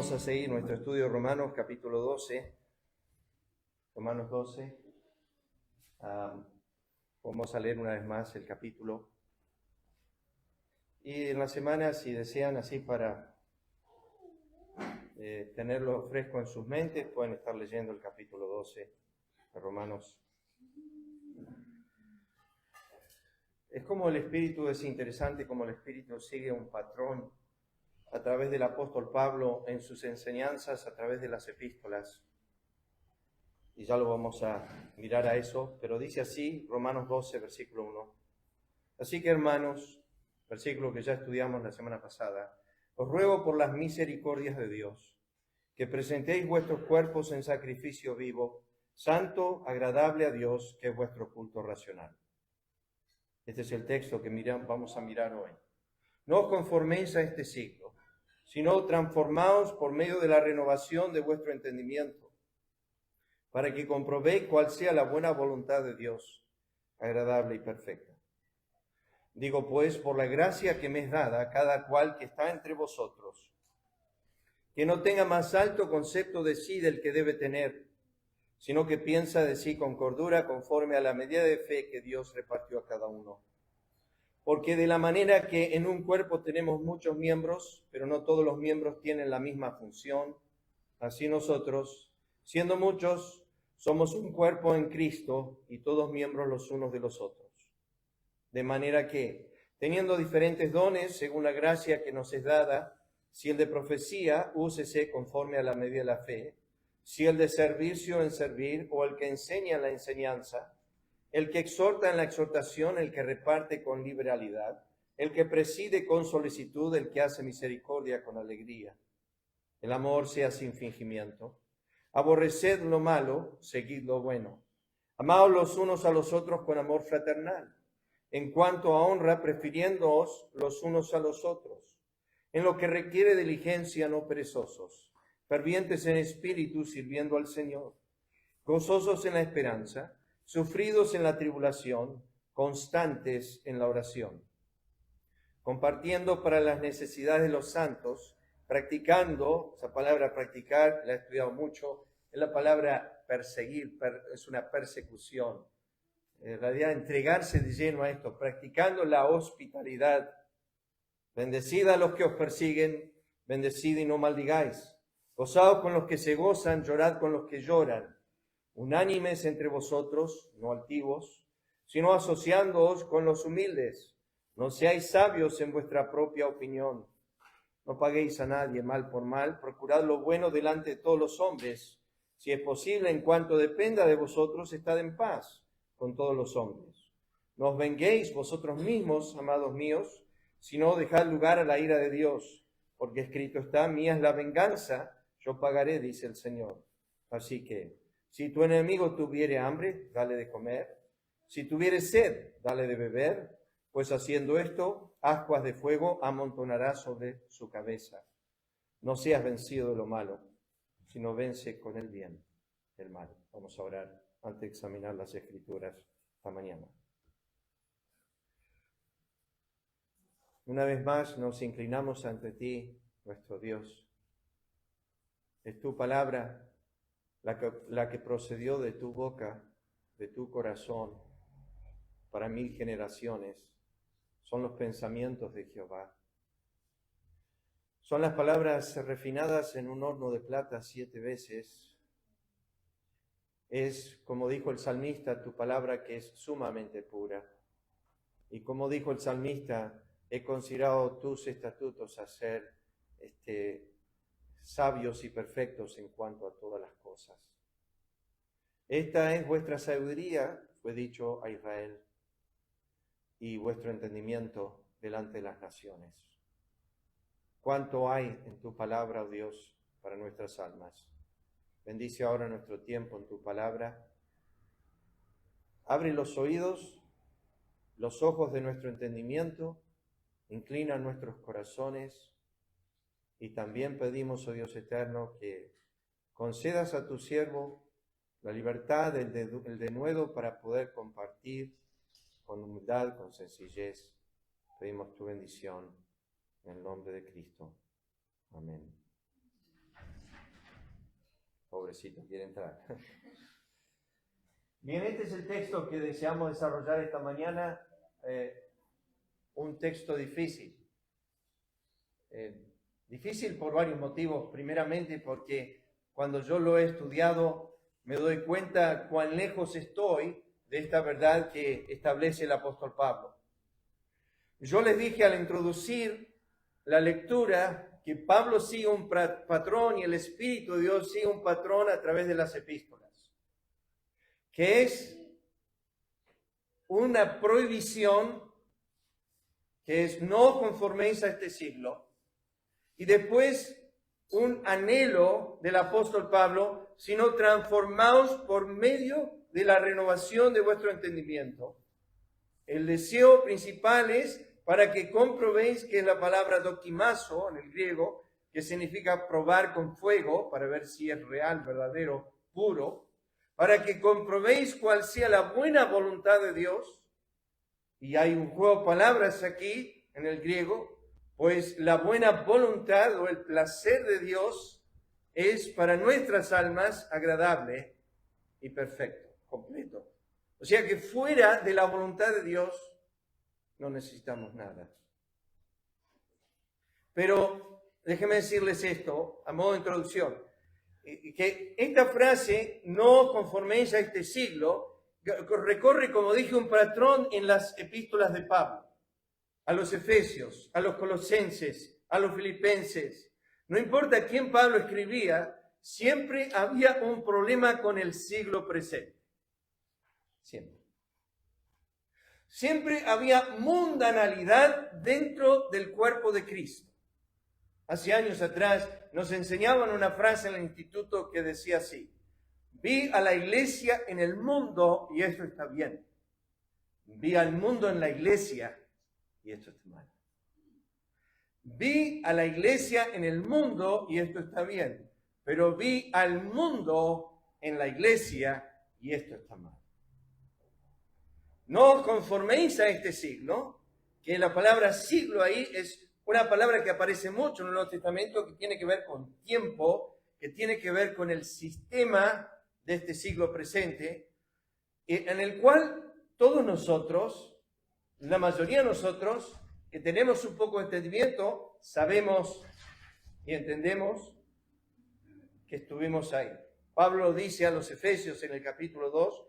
Vamos a seguir nuestro estudio de Romanos capítulo 12. Romanos 12. Vamos a leer una vez más el capítulo. Y en la semana, si desean, así para tenerlo fresco en sus mentes, pueden estar leyendo el capítulo 12 de Romanos. Es como el Espíritu, es interesante como el Espíritu sigue un patrón a través del apóstol Pablo en sus enseñanzas, a través de las epístolas. Y ya lo vamos a mirar a eso, pero dice así, Romanos 12, versículo 1. Así que, hermanos, versículo que ya estudiamos la semana pasada, os ruego por las misericordias de Dios, que presentéis vuestros cuerpos en sacrificio vivo, santo, agradable a Dios, que es vuestro culto racional. Este es el texto que vamos a mirar hoy. No os conforméis a este siglo, sino transformaos por medio de la renovación de vuestro entendimiento, para que comprobéis cuál sea la buena voluntad de Dios, agradable y perfecta. Digo pues, por la gracia que me es dada a cada cual que está entre vosotros, que no tenga más alto concepto de sí del que debe tener, sino que piensa de sí con cordura conforme a la medida de fe que Dios repartió a cada uno. Porque de la manera que en un cuerpo tenemos muchos miembros, pero no todos los miembros tienen la misma función, así nosotros, siendo muchos, somos un cuerpo en Cristo y todos miembros los unos de los otros. De manera que, teniendo diferentes dones según la gracia que nos es dada, si el de profecía, úsese conforme a la medida de la fe, si el de servicio en servir, o el que enseña en la enseñanza, el que exhorta en la exhortación, el que reparte con liberalidad, el que preside con solicitud, el que hace misericordia con alegría. El amor sea sin fingimiento. Aborreced lo malo, seguid lo bueno. Amaos los unos a los otros con amor fraternal. En cuanto a honra, prefiriéndoos los unos a los otros. En lo que requiere diligencia, no perezosos. Fervientes en espíritu, sirviendo al Señor. Gozosos en la esperanza. Sufridos en la tribulación, constantes en la oración, compartiendo para las necesidades de los santos, practicando, esa palabra practicar la he estudiado mucho, es la palabra perseguir, es una persecución, en realidad entregarse de lleno a esto, practicando la hospitalidad, bendecid a los que os persiguen, bendecid y no maldigáis, gozaos con los que se gozan, llorad con los que lloran, unánimes entre vosotros, no altivos, sino asociándoos con los humildes. No seáis sabios en vuestra propia opinión. No paguéis a nadie mal por mal. Procurad lo bueno delante de todos los hombres. Si es posible, en cuanto dependa de vosotros, estad en paz con todos los hombres. No os venguéis vosotros mismos, amados míos, sino dejad lugar a la ira de Dios. Porque escrito está, mía es la venganza, yo pagaré, dice el Señor. Así que, si tu enemigo tuviere hambre, dale de comer. Si tuviere sed, dale de beber, pues haciendo esto, ascuas de fuego amontonará sobre su cabeza. No seas vencido de lo malo, sino vence con el bien el mal. Vamos a orar antes de examinar las Escrituras esta mañana. Una vez más nos inclinamos ante ti, nuestro Dios. Es tu palabra la que procedió de tu boca, de tu corazón, para 1000 generaciones, son los pensamientos de Jehová. Son las palabras refinadas en un horno de plata 7 veces. Es, como dijo el salmista, tu palabra que es sumamente pura. Y como dijo el salmista, he considerado tus estatutos a ser sabios y perfectos en cuanto a todas las cosas. Esta es vuestra sabiduría, fue dicho a Israel, y vuestro entendimiento delante de las naciones. ¿Cuánto hay en tu palabra, oh Dios, para nuestras almas? Bendice ahora nuestro tiempo en tu palabra. Abre los oídos, los ojos de nuestro entendimiento, inclina nuestros corazones y también pedimos, oh Dios eterno, que concedas a tu siervo la libertad, el denuedo para poder compartir con humildad, con sencillez. Pedimos tu bendición en el nombre de Cristo. Amén. pobrecito, quiere entrar. Bien, este es el texto que deseamos desarrollar esta mañana. Un texto difícil. Difícil por varios motivos. Primeramente porque cuando yo lo he estudiado me doy cuenta cuán lejos estoy de esta verdad que establece el apóstol Pablo. Yo les dije al introducir la lectura que Pablo sigue un patrón y el Espíritu de Dios sigue un patrón a través de las epístolas, que es una prohibición, que es no conforméis a este siglo, y después un anhelo del apóstol Pablo, sino transformaos por medio de la renovación de vuestro entendimiento. El deseo principal es para que comprobéis, que es la palabra dokimazo en el griego, que significa probar con fuego, para ver si es real, verdadero, puro, para que comprobéis cuál sea la buena voluntad de Dios. Y hay un juego de palabras aquí en el griego, pues la buena voluntad o el placer de Dios es para nuestras almas agradable y perfecto, completo. O sea que fuera de la voluntad de Dios no necesitamos nada. Pero déjenme decirles esto a modo de introducción, que esta frase, no conforméis a este siglo, recorre, como dije, un patrón en las epístolas de Pablo, a los Efesios, a los Colosenses, a los Filipenses. No importa a quién Pablo escribía, siempre había un problema con el siglo presente. Siempre. Siempre había mundanalidad dentro del cuerpo de Cristo. Hace años atrás nos enseñaban una frase en el instituto que decía así: vi a la iglesia en el mundo y esto está bien. Vi al mundo en la iglesia y esto está mal. Vi a la iglesia en el mundo y esto está bien. Pero vi al mundo en la iglesia y esto está mal. No os conforméis a este siglo, que la palabra siglo ahí es una palabra que aparece mucho en el Nuevo Testamento, que tiene que ver con tiempo, que tiene que ver con el sistema de este siglo presente, en el cual todos nosotros, la mayoría de nosotros, que tenemos un poco de entendimiento, sabemos y entendemos que estuvimos ahí. Pablo dice a los Efesios en el capítulo 2,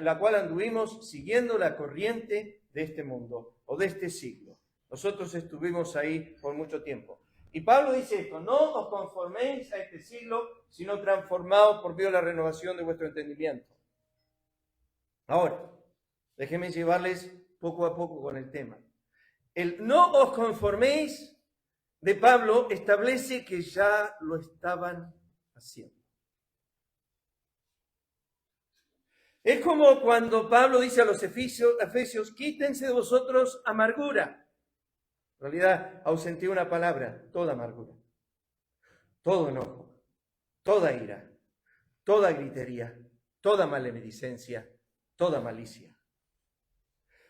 la cual anduvimos siguiendo la corriente de este mundo o de este siglo. Nosotros estuvimos ahí por mucho tiempo. Y Pablo dice esto: no os conforméis a este siglo, sino transformaos por medio de la renovación de vuestro entendimiento. Ahora, déjenme llevarles poco a poco con el tema. El no os conforméis de Pablo establece que ya lo estaban haciendo. Es como cuando Pablo dice a los Efesios, quítense de vosotros amargura. En realidad, ausenté una palabra: toda amargura, todo enojo, toda ira, toda gritería, toda maledicencia, toda malicia.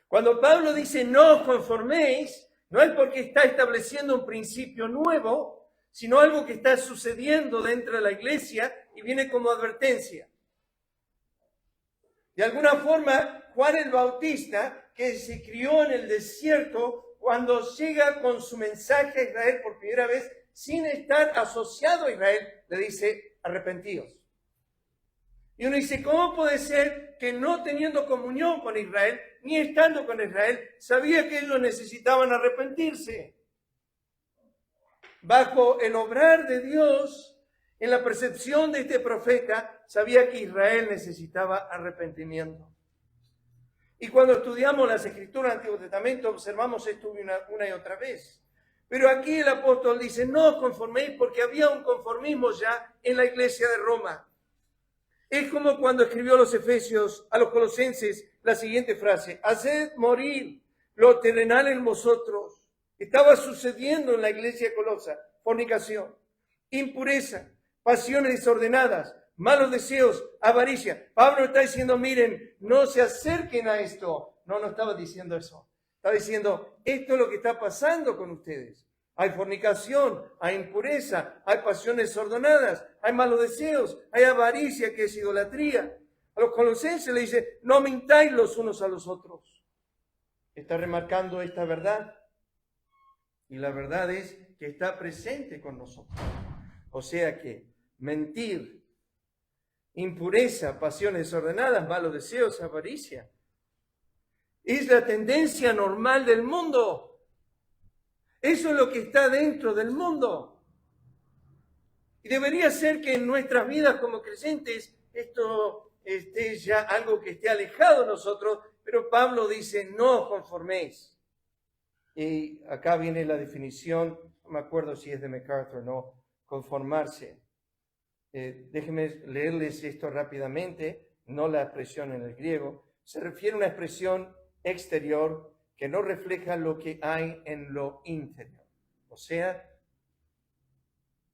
Cuando Pablo dice no os conforméis, no es porque está estableciendo un principio nuevo, sino algo que está sucediendo dentro de la iglesia y viene como advertencia. De alguna forma, Juan el Bautista, que se crió en el desierto, cuando llega con su mensaje a Israel por primera vez, sin estar asociado a Israel, le dice: arrepentíos. Y uno dice: ¿cómo puede ser que no teniendo comunión con Israel, ni estando con Israel, sabía que ellos necesitaban arrepentirse? Bajo el obrar de Dios, en la percepción de este profeta, sabía que Israel necesitaba arrepentimiento. Y cuando estudiamos las Escrituras del Antiguo Testamento, observamos esto una y otra vez. Pero aquí el apóstol dice: no os conforméis, porque había un conformismo ya en la iglesia de Roma. Es como cuando escribió a los Efesios, a los Colosenses, la siguiente frase: haced morir lo terrenal en vosotros. Estaba sucediendo en la iglesia de Colosa: fornicación, impureza, pasiones desordenadas, malos deseos, avaricia. Pablo está diciendo: miren, no se acerquen a esto. No estaba diciendo eso. Estaba diciendo: esto es lo que está pasando con ustedes. hay fornicación, hay impureza, hay pasiones desordenadas, hay malos deseos, hay avaricia, que es idolatría. A los colosenses le dice, no mintáis los unos a los otros. Está remarcando esta verdad. Y la verdad es que está presente con nosotros. O sea que mentir, impureza, pasiones desordenadas, malos deseos, avaricia, es la tendencia normal del mundo. Eso es lo que está dentro del mundo. Y debería ser que en nuestras vidas como creyentes esto esté ya algo que esté alejado de nosotros, pero Pablo dice, no os conforméis. Y acá viene la definición, no me acuerdo si es de MacArthur o no, conformarse. Déjenme leerles esto rápidamente, no la expresión en el griego. Se refiere a una expresión exterior que no refleja lo que hay en lo interior. O sea,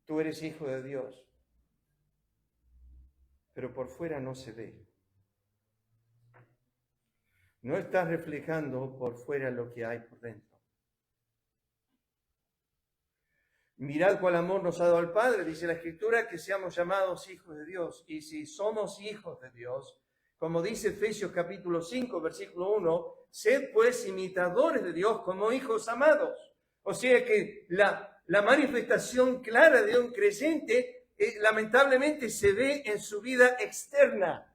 tú eres hijo de Dios, pero por fuera no se ve. No estás reflejando por fuera lo que hay por dentro. Mirad cuál amor nos ha dado el Padre, dice la Escritura, que seamos llamados hijos de Dios. Y si somos hijos de Dios, como dice Efesios capítulo 5, versículo 1, sed pues imitadores de Dios como hijos amados. O sea que la manifestación clara de un creyente lamentablemente se ve en su vida externa.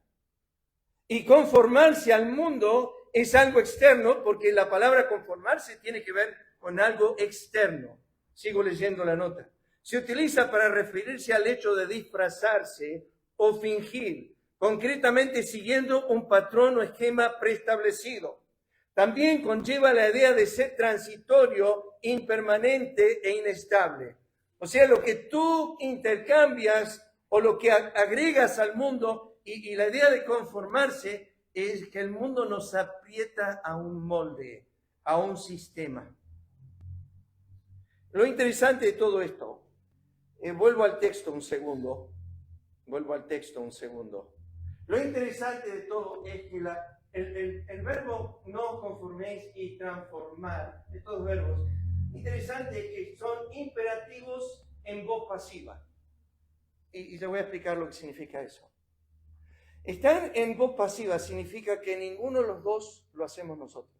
Y conformarse al mundo es algo externo, porque la palabra conformarse tiene que ver con algo externo. Sigo leyendo la nota. Se utiliza para referirse al hecho de disfrazarse o fingir, concretamente siguiendo un patrón o esquema preestablecido. También conlleva la idea de ser transitorio, impermanente e inestable. O sea, lo que tú intercambias o lo que agregas al mundo, y la idea de conformarse es que el mundo nos aprieta a un molde, a un sistema. Lo interesante de todo esto, vuelvo al texto un segundo. Lo interesante de todo es que el verbo no conforméis y transformar, estos verbos, interesante es que son imperativos en voz pasiva. Y les voy a explicar lo que significa eso. Estar en voz pasiva significa que ninguno de los dos lo hacemos nosotros.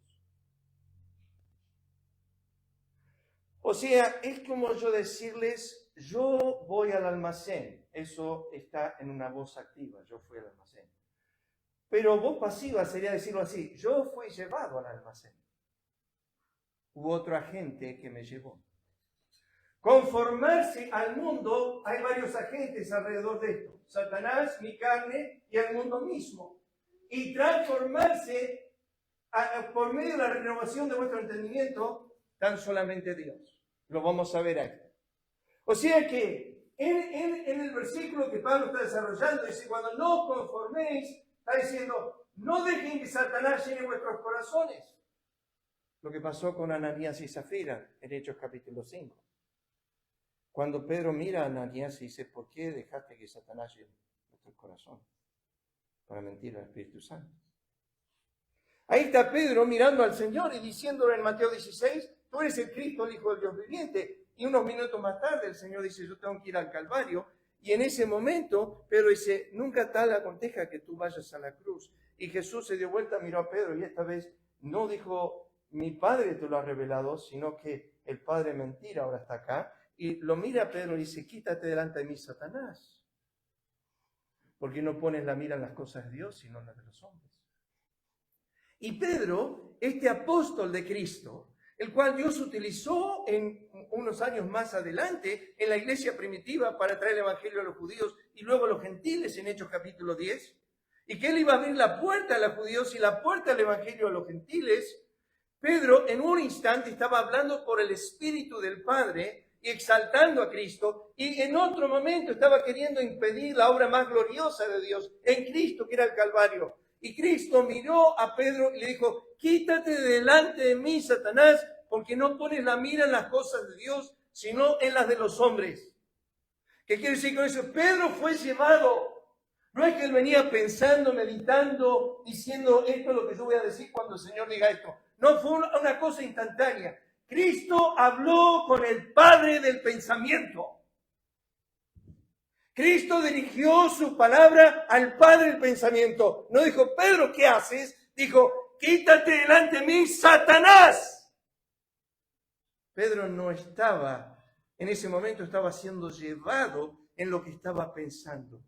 O sea, es como yo decirles, yo voy al almacén. Eso está en una voz activa, yo fui al almacén. Pero voz pasiva sería decirlo así, yo fui llevado al almacén. Hubo otro agente que me llevó. Conformarse al mundo, hay varios agentes alrededor de esto. Satanás, mi carne y el mundo mismo. Y transformarse por medio de la renovación de vuestro entendimiento, tan solamente Dios. Lo vamos a ver aquí. O sea que en el versículo que Pablo está desarrollando, dice, cuando no conforméis, está diciendo, no dejen que Satanás llene vuestros corazones. Lo que pasó con Ananías y Zafira en Hechos capítulo 5. Cuando Pedro mira a Ananías y dice, ¿por qué dejaste que Satanás llene vuestros corazones? Para mentir al Espíritu Santo. Ahí está Pedro mirando al Señor y diciéndole en Mateo 16, tú eres el Cristo, el Hijo del Dios viviente. Y unos minutos más tarde el Señor dice, yo tengo que ir al Calvario. Y en ese momento Pedro dice, nunca tal aconteja que tú vayas a la cruz. Y Jesús se dio vuelta, miró a Pedro y esta vez no dijo, mi Padre te lo ha revelado, sino que el Padre mentira ahora está acá. Y lo mira a Pedro y dice, quítate delante de mí, Satanás. Porque no pones la mira en las cosas de Dios, sino en las de los hombres. Y Pedro, este apóstol de Cristo, el cual Dios utilizó en unos años más adelante en la iglesia primitiva para traer el evangelio a los judíos y luego a los gentiles en Hechos capítulo 10, y que él iba a abrir la puerta a los judíos y la puerta al evangelio a los gentiles, Pedro en un instante estaba hablando por el Espíritu del Padre y exaltando a Cristo, y en otro momento estaba queriendo impedir la obra más gloriosa de Dios en Cristo, que era el Calvario. Y Cristo miró a Pedro y le dijo, quítate de delante de mí, Satanás, porque no pones la mira en las cosas de Dios, sino en las de los hombres. ¿Qué quiere decir con eso? Pedro fue llevado. No es que él venía pensando, meditando, diciendo, esto es lo que yo voy a decir cuando el Señor diga esto. No, fue una cosa instantánea. Cristo habló con el Padre del pensamiento. Cristo dirigió su palabra al Padre del pensamiento. No dijo, Pedro, ¿qué haces? Dijo, quítate delante de mí, Satanás. Pedro no estaba, en ese momento estaba siendo llevado en lo que estaba pensando.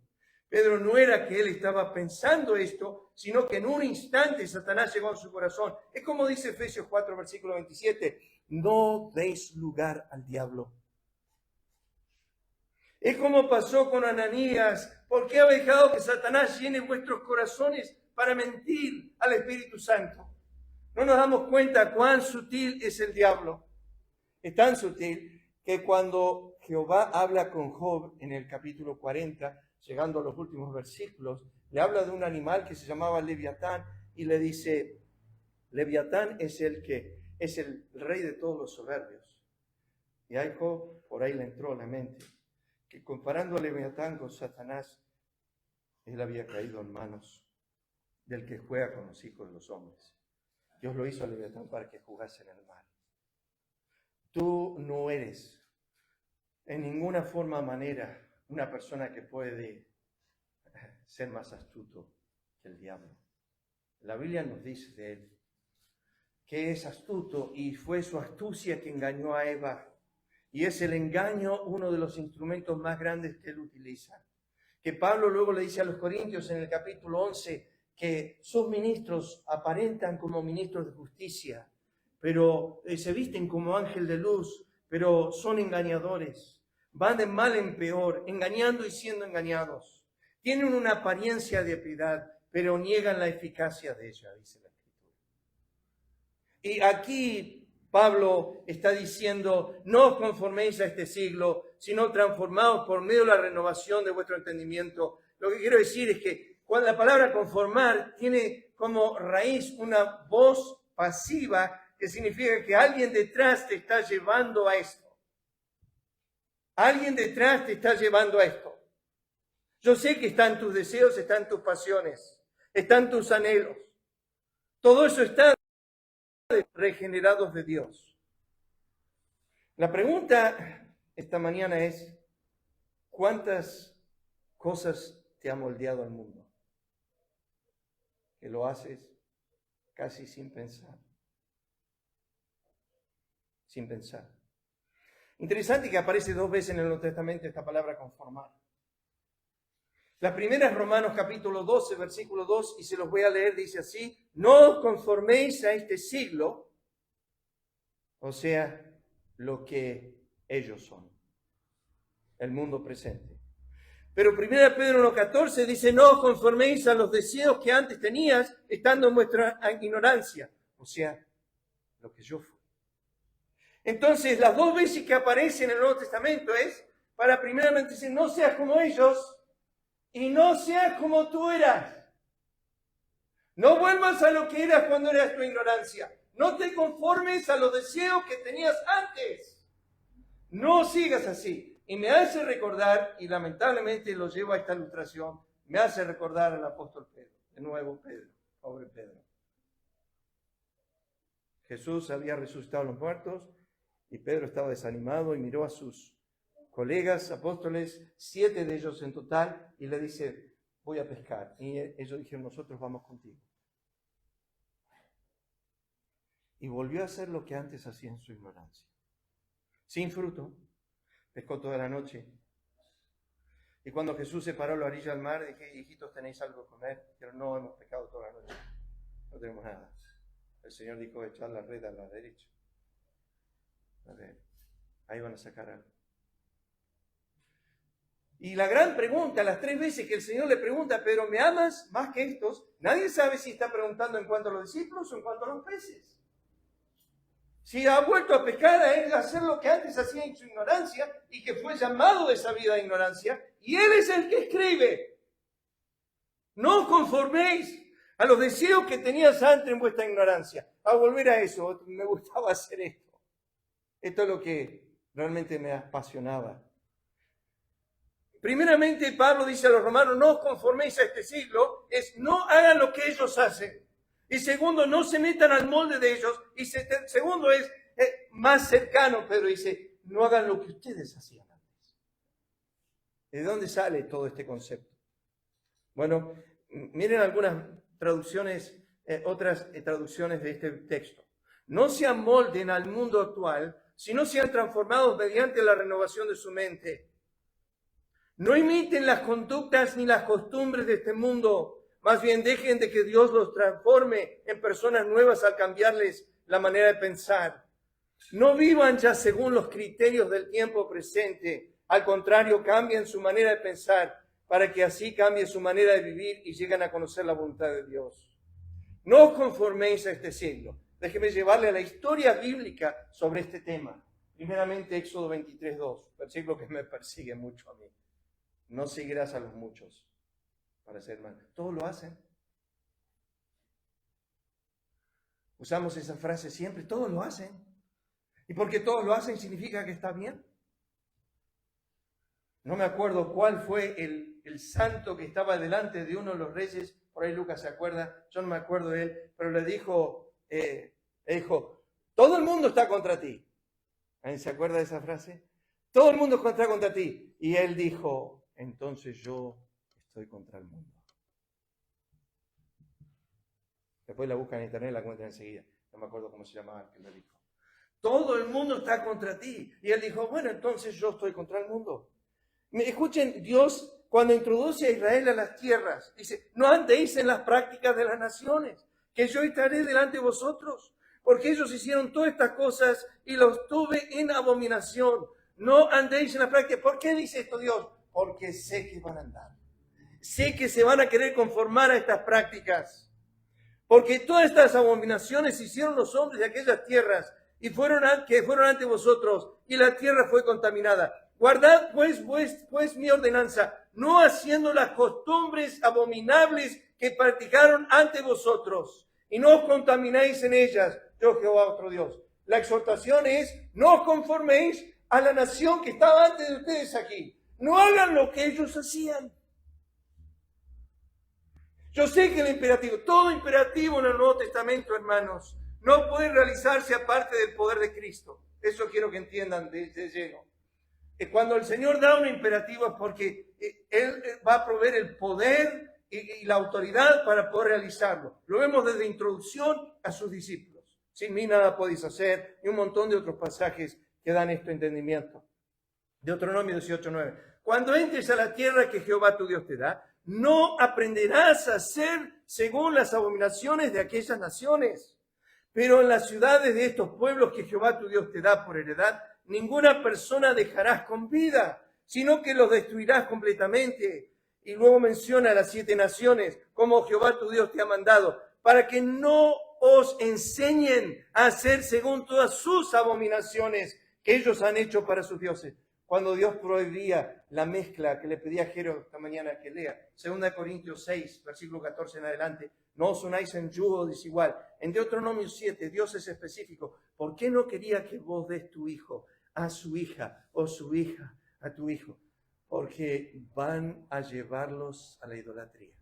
Pedro no era que él estaba pensando esto, sino que en un instante Satanás llegó a su corazón. Es como dice Efesios 4, versículo 27, no deis lugar al diablo. Es como pasó con Ananías. ¿Por qué ha dejado que Satanás llene vuestros corazones para mentir al Espíritu Santo? No nos damos cuenta cuán sutil es el diablo. Es tan sutil que cuando Jehová habla con Job en el capítulo 40, llegando a los últimos versículos, le habla de un animal que se llamaba Leviatán y le dice, Leviatán es el rey de todos los soberbios. Y a Job por ahí le entró a la mente que comparando a Leviatán con Satanás, él había caído en manos del que juega con los hijos de los hombres. Dios lo hizo a Leviatán para que jugase en el mar. Tú no eres en ninguna forma o manera una persona que puede ser más astuto que el diablo. La Biblia nos dice de él que es astuto y fue su astucia que engañó a Eva. Y es el engaño uno de los instrumentos más grandes que él utiliza. Que Pablo luego le dice a los Corintios en el capítulo 11 que sus ministros aparentan como ministros de justicia, pero se visten como ángel de luz, pero son engañadores. Van de mal en peor, engañando y siendo engañados. Tienen una apariencia de piedad, pero niegan la eficacia de ella, dice la Escritura. Y aquí Pablo está diciendo, no os conforméis a este siglo, sino transformaos por medio de la renovación de vuestro entendimiento. Lo que quiero decir es que cuando la palabra conformar tiene como raíz una voz pasiva, que significa que alguien detrás te está llevando a esto. Alguien detrás te está llevando a esto. Yo sé que están tus deseos, están tus pasiones, están tus anhelos. Todo eso está regenerados de Dios. La pregunta esta mañana es, ¿cuántas cosas te ha moldeado el mundo? Que lo haces casi sin pensar. Sin pensar. Interesante que aparece 2 veces en el Nuevo Testamento esta palabra conformar. La primera es Romanos capítulo 12, versículo 2, y se los voy a leer, dice así, no os conforméis a este siglo, o sea, lo que ellos son, el mundo presente. Pero 1 Pedro 1:14 dice, no os conforméis a los deseos que antes tenías, estando en vuestra ignorancia, o sea, lo que yo fui. Entonces, las 2 veces que aparece en el Nuevo Testamento es para primeramente decir, no seas como ellos, y no seas como tú eras. No vuelvas a lo que eras cuando eras tu ignorancia. No te conformes a los deseos que tenías antes. No sigas así. Y me hace recordar, y lamentablemente lo llevo a esta ilustración, me hace recordar al apóstol Pedro. De nuevo Pedro, pobre Pedro. Jesús había resucitado a los muertos y Pedro estaba desanimado y miró a sus colegas, apóstoles, 7 de ellos en total, y le dice, voy a pescar. Y ellos dijeron, nosotros vamos contigo. Y volvió a hacer lo que antes hacía en su ignorancia. Sin fruto, pescó toda la noche. Y cuando Jesús se paró a la orilla del mar, dije, hijitos, ¿tenéis algo que comer? Pero no, hemos pescado toda la noche. No tenemos nada. El Señor dijo, echad la red a la derecha. A ver, ahí van a sacar algo. Y la gran pregunta, las 3 veces que el Señor le pregunta a Pedro, ¿me amas más que estos? Nadie sabe si está preguntando en cuanto a los discípulos o en cuanto a los peces. Si ha vuelto a pescar, a él hacer lo que antes hacía en su ignorancia y que fue llamado de esa vida de ignorancia, y él es el que escribe. No os conforméis a los deseos que tenías antes en vuestra ignorancia. A volver a eso, me gustaba hacer esto. Esto es lo que realmente me apasionaba. Primeramente, Pablo dice a los romanos, no os conforméis a este siglo, es no hagan lo que ellos hacen. Y segundo, no se metan al molde de ellos. Y segundo es, más cercano, Pedro dice, no hagan lo que ustedes hacían antes. ¿De dónde sale todo este concepto? Bueno, miren algunas traducciones, otras traducciones de este texto. No se amolden al mundo actual, sino sean transformados mediante la renovación de su mente. No imiten las conductas ni las costumbres de este mundo, más bien dejen de que Dios los transforme en personas nuevas al cambiarles la manera de pensar. No vivan ya según los criterios del tiempo presente, al contrario, cambien su manera de pensar para que así cambie su manera de vivir y lleguen a conocer la voluntad de Dios. No os conforméis a este siglo. Déjeme llevarle a la historia bíblica sobre este tema. Primeramente, Éxodo 23:2, versículo que me persigue mucho a mí. No seguirás a los muchos para ser mal. Todos lo hacen. Usamos esa frase siempre, todos lo hacen. Y porque todos lo hacen significa que está bien. No me acuerdo cuál fue el santo que estaba delante de uno de los reyes, por ahí Lucas se acuerda, yo no me acuerdo de él, pero le dijo, todo el mundo está contra ti. ¿Alguien se acuerda de esa frase? Todo el mundo está contra ti. Y él dijo, entonces yo estoy contra el mundo. Después la buscan en internet y la encuentran enseguida. No me acuerdo cómo se llamaba el que lo dijo. Todo el mundo está contra ti. Y él dijo, bueno, entonces yo estoy contra el mundo. Escuchen, Dios cuando introduce a Israel a las tierras, dice, no andéis en las prácticas de las naciones, que yo estaré delante de vosotros, porque ellos hicieron todas estas cosas y los tuve en abominación. No andéis en la práctica. ¿Por qué dice esto Dios? Porque sé que van a andar. Sé que se van a querer conformar a estas prácticas. Porque todas estas abominaciones hicieron los hombres de aquellas tierras y fueron ante vosotros, y la tierra fue contaminada. Guardad pues mi ordenanza, no haciendo las costumbres abominables que practicaron ante vosotros, y no os contaminéis en ellas, yo Jehová vuestro Dios. La exhortación es, no os conforméis a la nación que estaba antes de ustedes aquí. No hagan lo que ellos hacían. Yo sé que el imperativo, todo imperativo en el Nuevo Testamento, hermanos, no puede realizarse aparte del poder de Cristo. Eso quiero que entiendan de lleno. Cuando el Señor da un imperativo es porque Él va a proveer el poder y la autoridad para poder realizarlo. Lo vemos desde introducción a sus discípulos. Sin mí nada podéis hacer, y un montón de otros pasajes que dan este entendimiento. Deuteronomio 18:9. Cuando entres a la tierra que Jehová tu Dios te da, no aprenderás a hacer según las abominaciones de aquellas naciones. Pero en las ciudades de estos pueblos que Jehová tu Dios te da por heredad, ninguna persona dejarás con vida, sino que los destruirás completamente. Y luego menciona las 7 naciones, como Jehová tu Dios te ha mandado, para que no os enseñen a hacer según todas sus abominaciones que ellos han hecho para sus dioses. Cuando Dios prohibía la mezcla que le pedía a Jero esta mañana que lea, 2 Corintios 6, versículo 14 en adelante, no os unáis en yugo desigual. En Deuteronomio 7, Dios es específico. ¿Por qué no quería que vos des tu hijo a su hija o su hija a tu hijo? Porque van a llevarlos a la idolatría.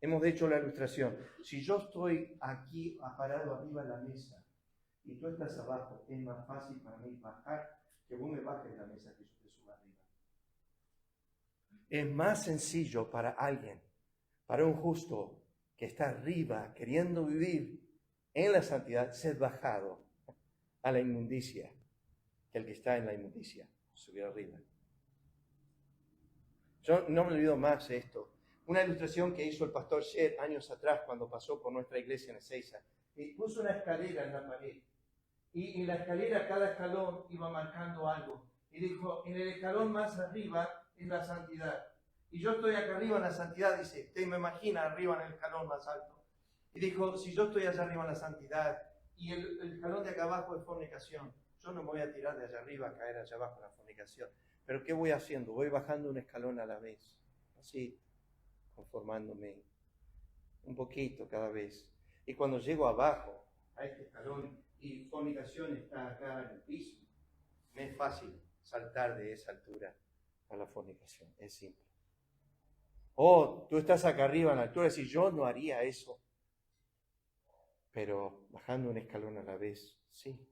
Hemos hecho la ilustración. Si yo estoy aquí parado arriba de la mesa y tú estás abajo, es más fácil para mí bajar que vos me bajes la mesa que yo te suba arriba. Es más sencillo para alguien, para un justo que está arriba queriendo vivir en la santidad, ser bajado a la inmundicia, que el que está en la inmundicia subir arriba. Yo no me olvido más de esto. Una ilustración que hizo el pastor Sher años atrás cuando pasó por nuestra iglesia en Ezeiza. Y puso una escalera en la pared. Y en la escalera, cada escalón iba marcando algo. Y dijo, en el escalón más arriba es la santidad. Y yo estoy acá arriba en la santidad, dice, usted me imagina arriba en el escalón más alto. Y dijo, si yo estoy allá arriba en la santidad y el escalón de acá abajo es fornicación, yo no me voy a tirar de allá arriba a caer allá abajo en la fornicación. Pero ¿qué voy haciendo? Voy bajando un escalón a la vez, así, conformándome un poquito cada vez. Y cuando llego abajo, a este escalón, y fornicación está acá en el piso, me es fácil saltar de esa altura a la fornicación, es simple. Oh, tú estás acá arriba en la altura y decís, yo no haría eso. pero bajando un escalón a la vez, sí.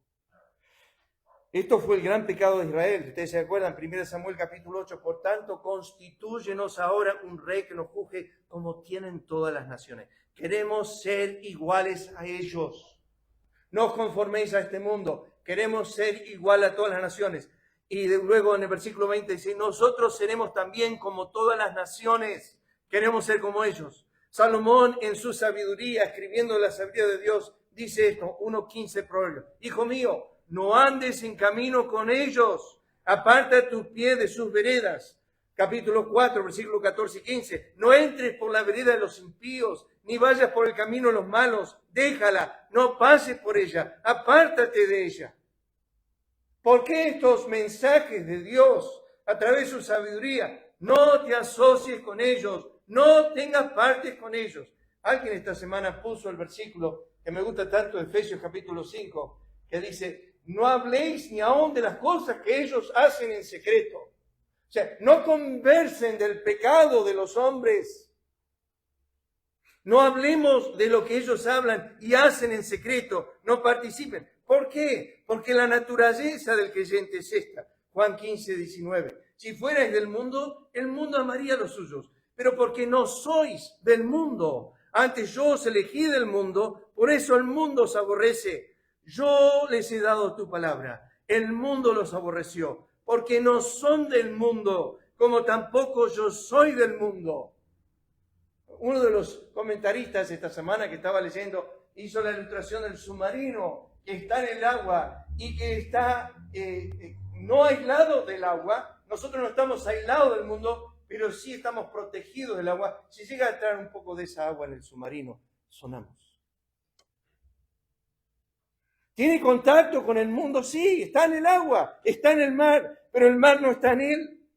Esto fue el gran pecado de Israel. Ustedes se acuerdan, 1 Samuel capítulo 8, por tanto, constitúyenos ahora un rey que nos juzgue como tienen todas las naciones. Queremos ser iguales a ellos. No os conforméis a este mundo. Queremos ser igual a todas las naciones. Y luego en el versículo 20 dice, nosotros seremos también como todas las naciones. Queremos ser como ellos. Salomón en su sabiduría, escribiendo la sabiduría de Dios, dice esto, 1:15 Proverbios. Hijo mío, no andes en camino con ellos, aparta tus pies de sus veredas. Capítulo 4, versículos 14 y 15. No entres por la vereda de los impíos, ni vayas por el camino de los malos. Déjala, no pases por ella, apártate de ella. ¿Por qué estos mensajes de Dios a través de su sabiduría? No te asocies con ellos, no tengas partes con ellos. Alguien esta semana puso el versículo que me gusta tanto de Efesios capítulo 5, que dice, no habléis ni aún de las cosas que ellos hacen en secreto. O sea, no conversen del pecado de los hombres. No hablemos de lo que ellos hablan y hacen en secreto. No participen. ¿Por qué? Porque la naturaleza del creyente es esta. Juan 15:19. Si fuerais del mundo, el mundo amaría a los suyos. Pero porque no sois del mundo, antes yo os elegí del mundo, por eso el mundo os aborrece. Yo les he dado tu palabra. El mundo los aborreció, porque no son del mundo, como tampoco yo soy del mundo. Uno de los comentaristas esta semana que estaba leyendo hizo la ilustración del submarino que está en el agua y que está no aislado del agua. Nosotros no estamos aislados del mundo, pero sí estamos protegidos del agua. Si llega a entrar un poco de esa agua en el submarino, sonamos. ¿Tiene contacto con el mundo? Sí, está en el agua, está en el mar, pero el mar no está en él.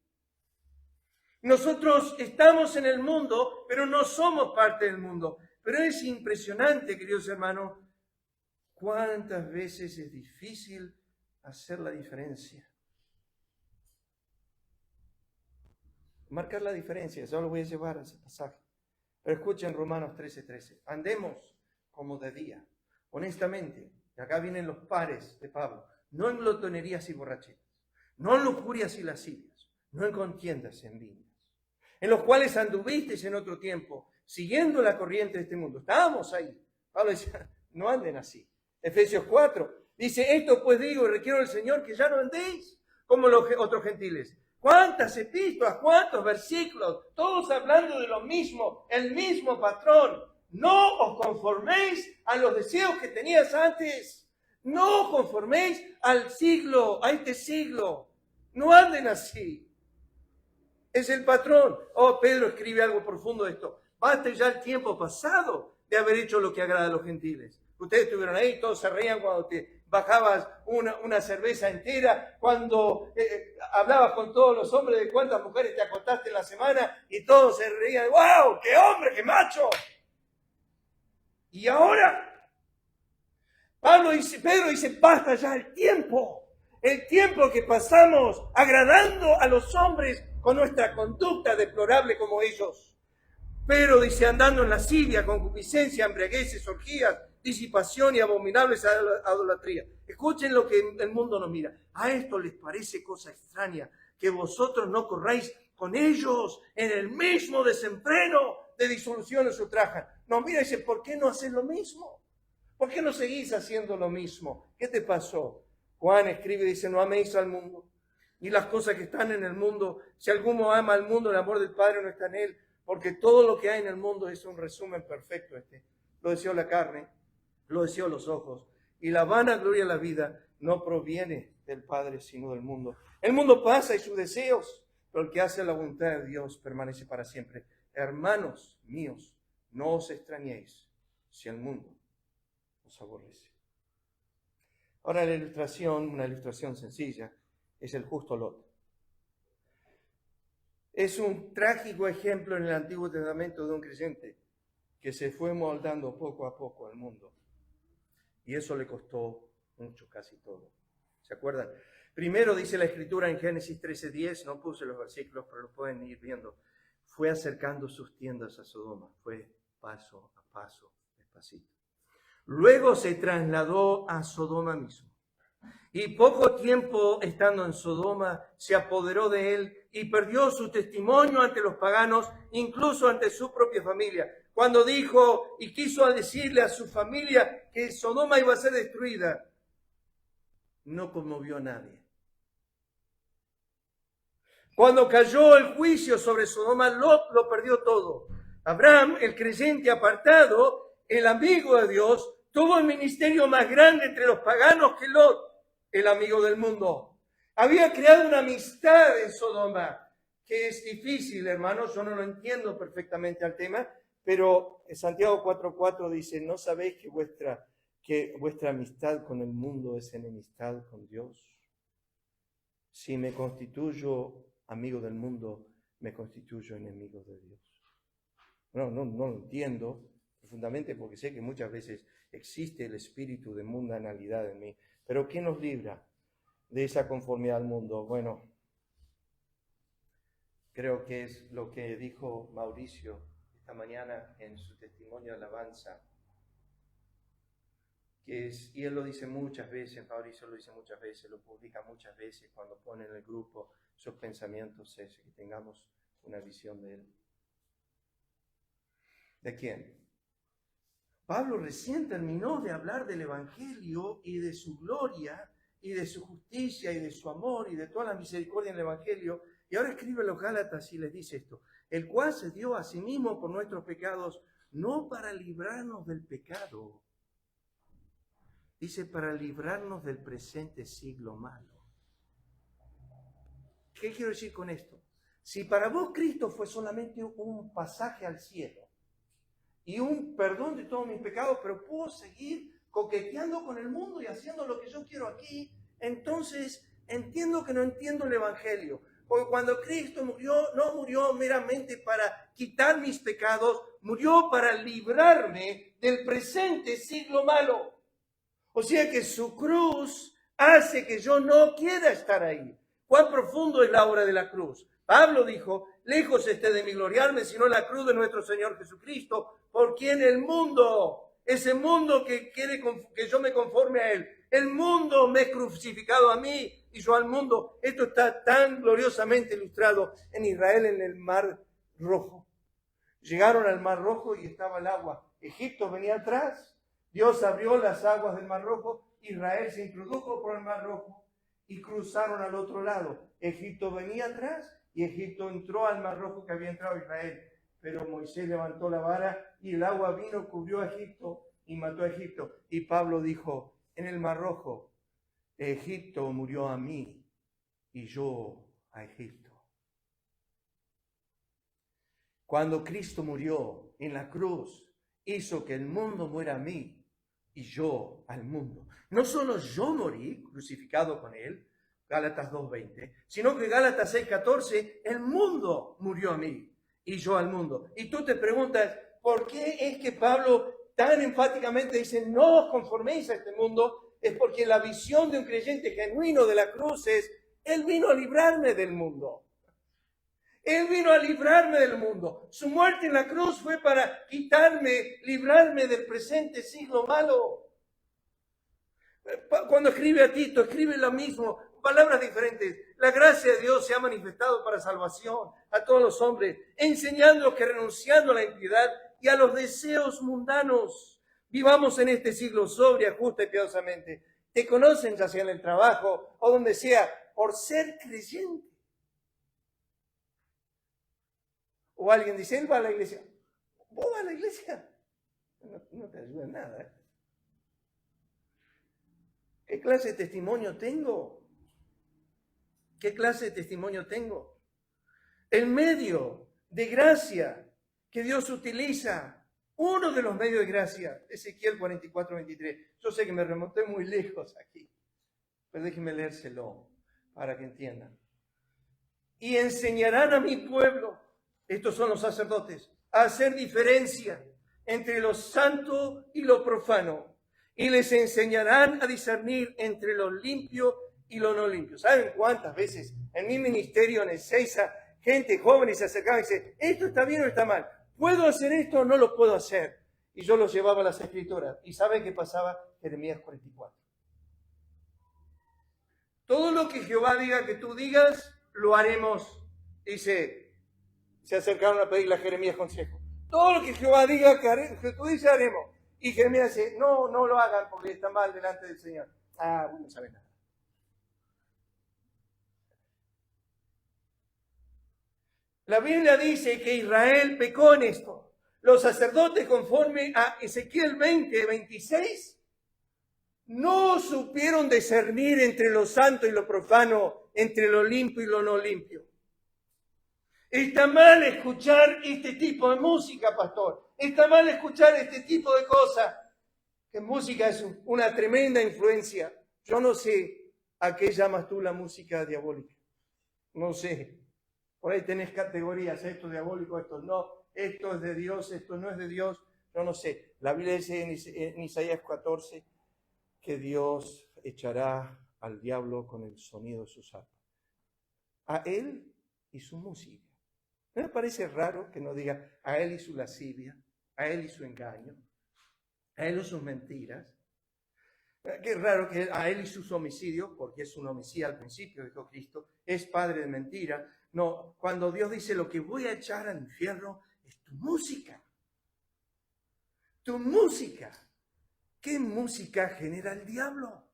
Nosotros estamos en el mundo, pero no somos parte del mundo. Pero es impresionante, queridos hermanos, cuántas veces es difícil hacer la diferencia. Marcar la diferencia, ya lo voy a llevar a ese pasaje. Pero escuchen Romanos 13:13. Andemos como de día, honestamente. Y acá vienen los pares de Pablo. No en glotonerías y borracheras, no en lujurias y lascivias, no en contiendas y envidias, en los cuales anduvisteis en otro tiempo, siguiendo la corriente de este mundo. Estábamos ahí. Pablo decía, no anden así. Efesios 4 dice, esto pues digo y requiero del Señor que ya no andéis como los otros gentiles. ¿Cuántas epístolas, cuántos versículos? Todos hablando de lo mismo, el mismo patrón. No os conforméis a los deseos que tenías antes. No os conforméis al siglo, a este siglo. No anden así. Es el patrón. Oh, Pedro escribe algo profundo de esto. Basta ya el tiempo pasado de haber hecho lo que agrada a los gentiles. Ustedes estuvieron ahí, todos se reían cuando te bajabas una cerveza entera, cuando hablabas con todos los hombres de cuántas mujeres te acostaste en la semana y todos se reían. ¡Wow! ¡Qué hombre, qué macho! Y ahora, Pedro dice, basta ya el tiempo que pasamos agradando a los hombres con nuestra conducta deplorable como ellos. Pero dice, andando en lascivia, concupiscencia, embriagueces, orgías, disipación y abominables idolatría. Escuchen lo que el mundo nos mira. A esto les parece cosa extraña que vosotros no corráis con ellos en el mismo desenfreno de disolución en su traja. Nos mira y dice, ¿por qué no haces lo mismo? ¿Por qué no seguís haciendo lo mismo? ¿Qué te pasó? Juan escribe y dice, no améis al mundo, ni las cosas que están en el mundo. Si alguno ama al mundo, el amor del Padre no está en él, porque todo lo que hay en el mundo es un resumen perfecto. Lo deseó la carne, lo deseó los ojos, y la vanagloria de la vida no proviene del Padre, sino del mundo. El mundo pasa y sus deseos, pero el que hace la voluntad de Dios permanece para siempre. Hermanos míos, no os extrañéis si el mundo os aborrece. Ahora la ilustración, una ilustración sencilla, es el justo Lot. Es un trágico ejemplo en el Antiguo Testamento de un creyente que se fue moldando poco a poco al mundo. Y eso le costó mucho, casi todo. ¿Se acuerdan? Primero dice la Escritura en Génesis 13:10, no puse los versículos, pero lo pueden ir viendo. Fue acercando sus tiendas a Sodoma, fue paso a paso, despacito. Luego se trasladó a Sodoma mismo. Y poco tiempo estando en Sodoma, se apoderó de él y perdió su testimonio ante los paganos, incluso ante su propia familia. Cuando dijo y quiso decirle a su familia que Sodoma iba a ser destruida, no conmovió a nadie. Cuando cayó el juicio sobre Sodoma, Lot lo perdió todo. Abraham, el creyente apartado, el amigo de Dios, tuvo el ministerio más grande entre los paganos que Lot, el amigo del mundo. Había creado una amistad en Sodoma, que es difícil, hermanos, yo no lo entiendo perfectamente al tema, pero Santiago 4:4 dice, ¿no sabéis que vuestra amistad con el mundo es enemistad con Dios? Si me constituyo amigo del mundo, me constituyo enemigo de Dios. No lo entiendo profundamente porque sé que muchas veces existe el espíritu de mundanalidad en mí. Pero ¿quién nos libra de esa conformidad al mundo? Bueno, creo que es lo que dijo Mauricio esta mañana en su testimonio de alabanza. Y él lo dice muchas veces, Mauricio lo dice muchas veces, lo publica muchas veces cuando pone en el grupo sus pensamientos, que tengamos una visión de él. ¿De quién? Pablo recién terminó de hablar del Evangelio y de su gloria y de su justicia y de su amor y de toda la misericordia en el Evangelio. Y ahora escribe a los Gálatas y les dice esto, el cual se dio a sí mismo por nuestros pecados, no para librarnos del pecado, dice para librarnos del presente siglo malo. ¿Qué quiero decir con esto? Si para vos Cristo fue solamente un pasaje al cielo y un perdón de todos mis pecados, pero puedo seguir coqueteando con el mundo y haciendo lo que yo quiero aquí, entonces entiendo que no entiendo el Evangelio. Porque cuando Cristo murió, no murió meramente para quitar mis pecados, murió para librarme del presente siglo malo. O sea que su cruz hace que yo no quiera estar ahí. ¿Cuán profundo es la obra de la cruz? Pablo dijo, lejos esté de mí gloriarme, sino la cruz de nuestro Señor Jesucristo, por quien el mundo, ese mundo que quiere que yo me conforme a él, el mundo me ha crucificado a mí y yo al mundo. Esto está tan gloriosamente ilustrado en Israel en el Mar Rojo. Llegaron al Mar Rojo y estaba el agua. Egipto venía atrás. Dios abrió las aguas del Mar Rojo. Israel se introdujo por el Mar Rojo y cruzaron al otro lado. Egipto venía atrás y Egipto entró al Mar Rojo que había entrado Israel. Pero Moisés levantó la vara y el agua vino, cubrió a Egipto y mató a Egipto. Y Pablo dijo, en el Mar Rojo, Egipto murió a mí y yo a Egipto. Cuando Cristo murió en la cruz, hizo que el mundo muera a mí y yo al mundo. No solo yo morí crucificado con él, Gálatas 2:20, sino que Gálatas 6:14, el mundo murió a mí y yo al mundo. Y tú te preguntas, ¿por qué es que Pablo tan enfáticamente dice, no os conforméis a este mundo? Es porque la visión de un creyente genuino de la cruz es, él vino a librarme del mundo. Él vino a librarme del mundo. Su muerte en la cruz fue para quitarme, librarme del presente siglo malo. Cuando escribe a Tito, escribe lo mismo, palabras diferentes. La gracia de Dios se ha manifestado para salvación a todos los hombres, enseñándolos que renunciando a la impiedad y a los deseos mundanos, vivamos en este siglo sobria, justa y piadosamente. Te conocen ya sea en el trabajo o donde sea, por ser creyente. O alguien dice, él va a la iglesia. ¿Vos vas a la iglesia? No te ayuda en nada. ¿Qué clase de testimonio tengo? ¿Qué clase de testimonio tengo? El medio de gracia que Dios utiliza, uno de los medios de gracia, Ezequiel 44:23. Yo sé que me remonté muy lejos aquí, pero déjenme leérselo para que entiendan. Y enseñarán a mi pueblo, estos son los sacerdotes, a hacer diferencia entre lo santo y lo profano. Y les enseñarán a discernir entre lo limpio y lo no limpio. ¿Saben cuántas veces en mi ministerio en Ezeiza, gente joven se acercaba y dice, esto está bien o está mal? ¿Puedo hacer esto o no lo puedo hacer? y yo los llevaba a las Escrituras. ¿Y sabe qué pasaba? Jeremías 44. Todo lo que Jehová diga que tú digas, lo haremos. Dice, se acercaron a pedirle a Jeremías consejo. Todo lo que Jehová diga que tú dices, haremos. Y Jeremías dice, no lo hagan porque está mal delante del Señor. No saben nada. La Biblia dice que Israel pecó en esto. Los sacerdotes, conforme a Ezequiel 20:26, no supieron discernir entre lo santo y lo profano, entre lo limpio y lo no limpio. Está mal escuchar este tipo de música, pastor. Está mal escuchar este tipo de cosas. Que música es una tremenda influencia. Yo no sé a qué llamas tú la música diabólica. No sé. Por ahí tenés categorías, esto es diabólico, esto no, esto es de Dios, esto no es de Dios, yo no sé. La Biblia dice en Isaías 14 que Dios echará al diablo con el sonido de sus arpas. A él y su música. ¿No me parece raro que no diga a él y su lascivia, a él y su engaño, a él y sus mentiras? Qué raro que a él y sus homicidios, porque es un homicida al principio, dijo Cristo, es padre de mentira. No, cuando Dios dice lo que voy a echar al infierno es tu música. Tu música. ¿Qué música genera el diablo?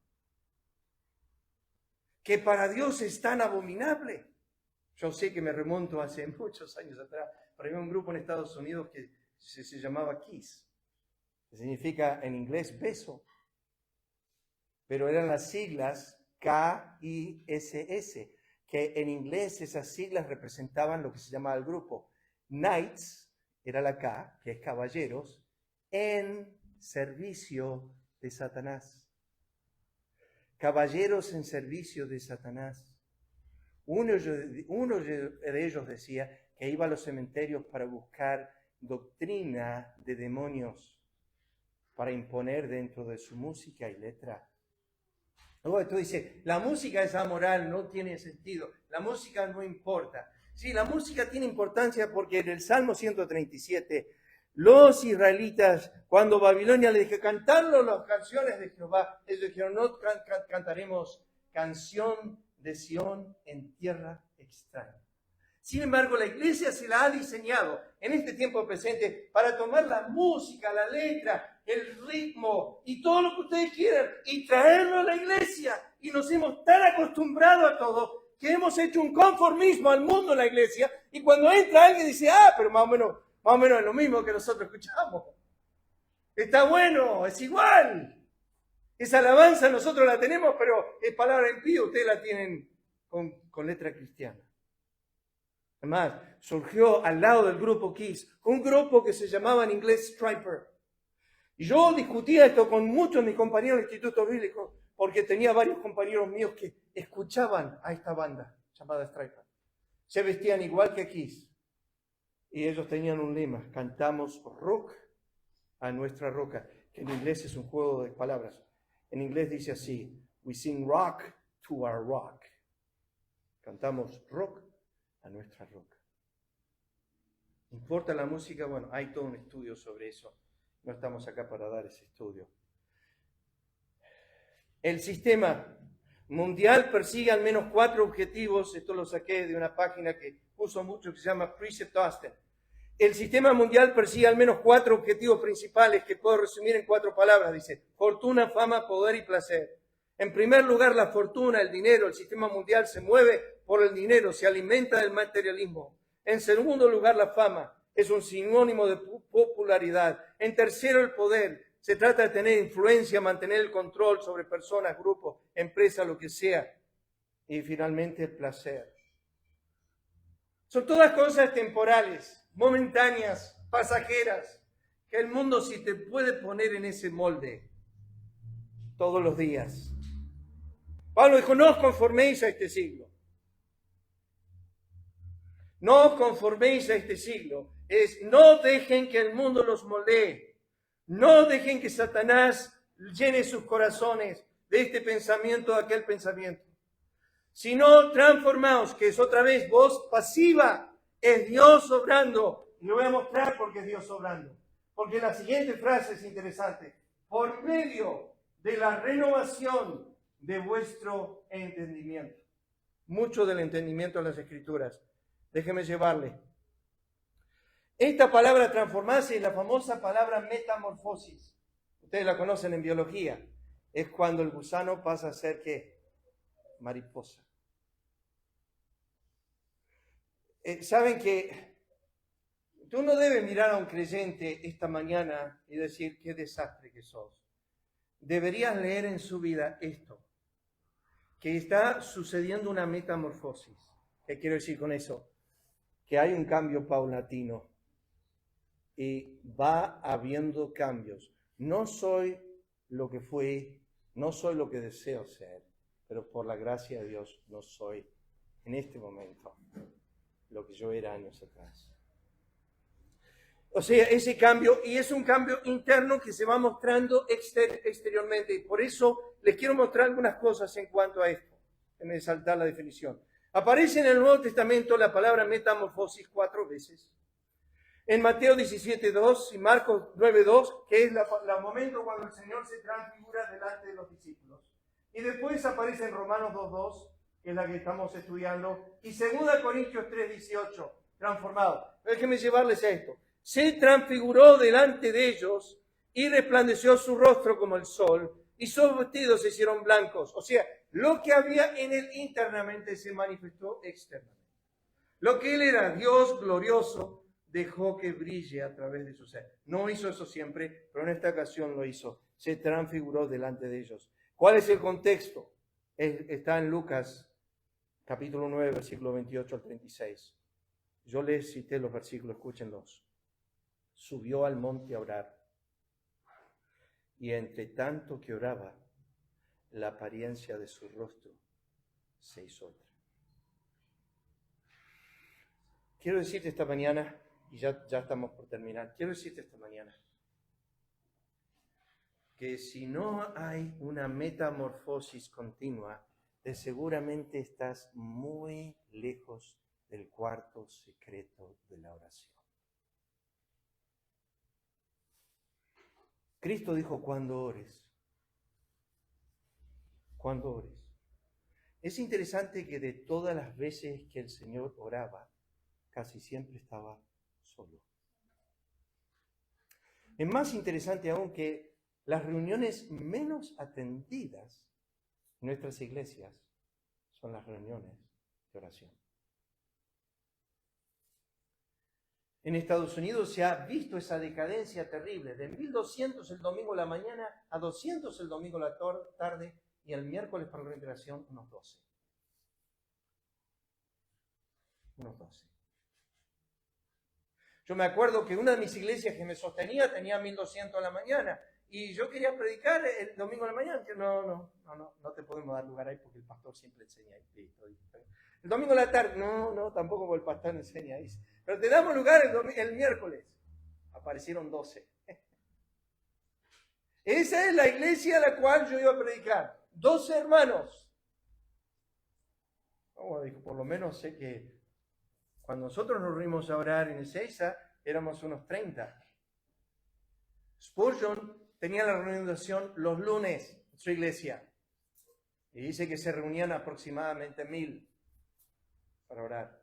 Que para Dios es tan abominable. Yo sé que me remonto hace muchos años atrás, pero había un grupo en Estados Unidos que se llamaba Kiss, que significa en inglés beso, pero eran las siglas K-I-S-S, que en inglés esas siglas representaban lo que se llamaba el grupo. Knights, era la K, que es caballeros, en servicio de Satanás. Caballeros en servicio de Satanás. Uno de ellos decía que iba a los cementerios para buscar doctrina de demonios, para imponer dentro de su música y letra. Luego tú dices, la música es amoral, no tiene sentido, la música no importa. Sí, la música tiene importancia porque en el Salmo 137, los israelitas, cuando Babilonia les dijo, cantarlo las canciones de Jehová, ellos dijeron, no cantaremos canción de Sión en tierra extraña. Sin embargo, la iglesia se la ha diseñado en este tiempo presente para tomar la música, la letra, el ritmo y todo lo que ustedes quieran y traerlo a la iglesia. Y nos hemos tan acostumbrado a todo que hemos hecho un conformismo al mundo en la iglesia y cuando entra alguien dice, pero más o menos es lo mismo que nosotros escuchamos. Está bueno, es igual. Esa alabanza nosotros la tenemos, pero es palabra impía, ustedes la tienen con letra cristiana. Además, surgió al lado del grupo Kiss, un grupo que se llamaba en inglés Striper. Y yo discutía esto con muchos de mis compañeros del Instituto Bíblico, porque tenía varios compañeros míos que escuchaban a esta banda llamada Striper. Se vestían igual que Kiss. Y ellos tenían un lema, cantamos rock a nuestra roca, que en inglés es un juego de palabras. En inglés dice así, we sing rock to our rock. Cantamos rock a nuestra roca. ¿Importa la música? Bueno, hay todo un estudio sobre eso. No estamos acá para dar ese estudio. El sistema mundial persigue al menos 4 objetivos. Esto lo saqué de una página que uso mucho que se llama Precept Austin. El sistema mundial persigue al menos 4 objetivos principales que puedo resumir en 4 palabras. Dice, fortuna, fama, poder y placer. En primer lugar, la fortuna, el dinero. El sistema mundial se mueve por el dinero, se alimenta del materialismo. En segundo lugar, la fama. Es un sinónimo de popularidad. En tercero, el poder. Se trata de tener influencia, mantener el control sobre personas, grupos, empresas, lo que sea. Y finalmente, el placer. Son todas cosas temporales, momentáneas, pasajeras, que el mundo sí te puede poner en ese molde todos los días. Pablo dijo, no os conforméis a este siglo. No os conforméis a este siglo. No dejen que el mundo los moldee. No dejen que Satanás llene sus corazones de este pensamiento, de aquel pensamiento. Sino transformaos, que es otra vez voz pasiva. Es Dios obrando. Y lo voy a mostrar porque es Dios obrando. Porque la siguiente frase es interesante. Por medio de la renovación de vuestro entendimiento. Mucho del entendimiento en las Escrituras. Déjeme llevarle. Esta palabra transformarse es la famosa palabra metamorfosis. Ustedes la conocen en biología. Es cuando el gusano pasa a ser, ¿qué? Mariposa. Saben que tú no debes mirar a un creyente esta mañana y decir, qué desastre que sos. Deberías leer en su vida esto, que está sucediendo una metamorfosis. ¿Qué quiero decir con eso? Que hay un cambio paulatino y va habiendo cambios. No soy lo que fui, no soy lo que deseo ser, pero por la gracia de Dios no soy en este momento lo que yo era años atrás. O sea, ese cambio, y es un cambio interno que se va mostrando exteriormente. Y por eso les quiero mostrar algunas cosas en cuanto a esto. Déjenme saltar la definición. Aparece en el Nuevo Testamento la palabra metamorfosis 4 veces. En Mateo 17:2 y Marcos 9:2, que es el momento cuando el Señor se transfigura delante de los discípulos. Y después aparece en Romanos 2:2, que es la que estamos estudiando, y 2 Corintios 3:18, transformado. Déjenme llevarles a esto. Se transfiguró delante de ellos y resplandeció su rostro como el sol y sus vestidos se hicieron blancos. O sea, lo que había en él internamente se manifestó externamente. Lo que él era, Dios glorioso, dejó que brille a través de su ser. No hizo eso siempre, pero en esta ocasión lo hizo. Se transfiguró delante de ellos. ¿Cuál es el contexto? Está en Lucas capítulo 9, versículo 28 al 36. Yo les cité los versículos, escúchenlos. Subió al monte a orar, y entre tanto que oraba, la apariencia de su rostro se hizo otra. Quiero decirte esta mañana, y ya estamos por terminar, quiero decirte esta mañana, que si no hay una metamorfosis continua, seguramente estás muy lejos del cuarto secreto de la oración. Cristo dijo, cuando ores. Es interesante que de todas las veces que el Señor oraba, casi siempre estaba solo. Es más interesante aún que las reuniones menos atendidas en nuestras iglesias son las reuniones de oración. En Estados Unidos se ha visto esa decadencia terrible, de 1200 el domingo a la mañana a 200 el domingo a la tarde y el miércoles para la recreación unos 12. Yo me acuerdo que una de mis iglesias que me sostenía tenía 1200 a la mañana y yo quería predicar el domingo a la mañana, que no te podemos dar lugar ahí porque el pastor siempre enseña ahí. El domingo a la tarde, no, tampoco porque el pastor enseña ahí. Pero te damos lugar el miércoles. Aparecieron 12. Esa es la iglesia a la cual yo iba a predicar. 12 hermanos. Bueno, dijo, por lo menos sé que cuando nosotros nos reunimos a orar en Ezeiza, éramos unos 30. Spurgeon tenía la reunión los lunes en su iglesia. Y dice que se reunían aproximadamente 1000 para orar.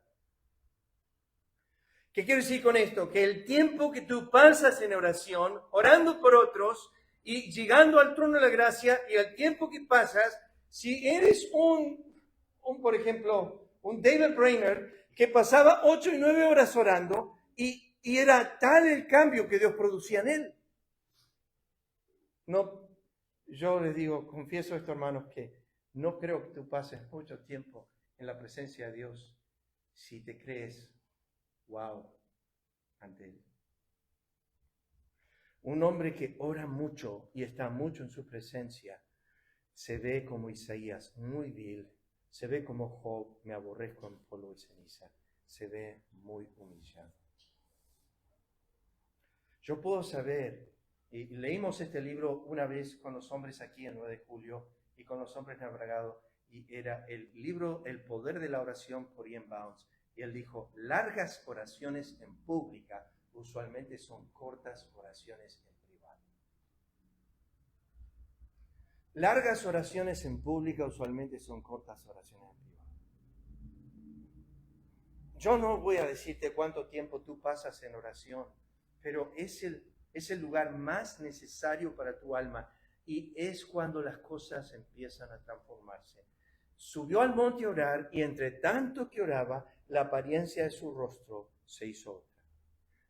¿Qué quiero decir con esto? Que el tiempo que tú pasas en oración, orando por otros y llegando al trono de la gracia, y el tiempo que pasas, si eres por ejemplo, un David Brainerd que pasaba 8 y 9 horas orando y era tal el cambio que Dios producía en él. No, yo les digo, confieso esto, hermanos, que no creo que tú pases mucho tiempo en la presencia de Dios si te crees wow ante Él. Un hombre que ora mucho y está mucho en su presencia se ve como Isaías, muy vil. Se ve como Job, me aborrezco en polvo y ceniza. Se ve muy humillado. Yo puedo saber, y leímos este libro una vez con los hombres aquí el 9 de julio y con los hombres naufragados, y era el libro El poder de la oración por Ian Bounds. Y él dijo, largas oraciones en pública usualmente son cortas oraciones en privado. Largas oraciones en pública usualmente son cortas oraciones en privado. Yo no voy a decirte cuánto tiempo tú pasas en oración, pero es el lugar más necesario para tu alma y es cuando las cosas empiezan a transformarse. Subió al monte a orar y entre tanto que oraba, la apariencia de su rostro se hizo otra.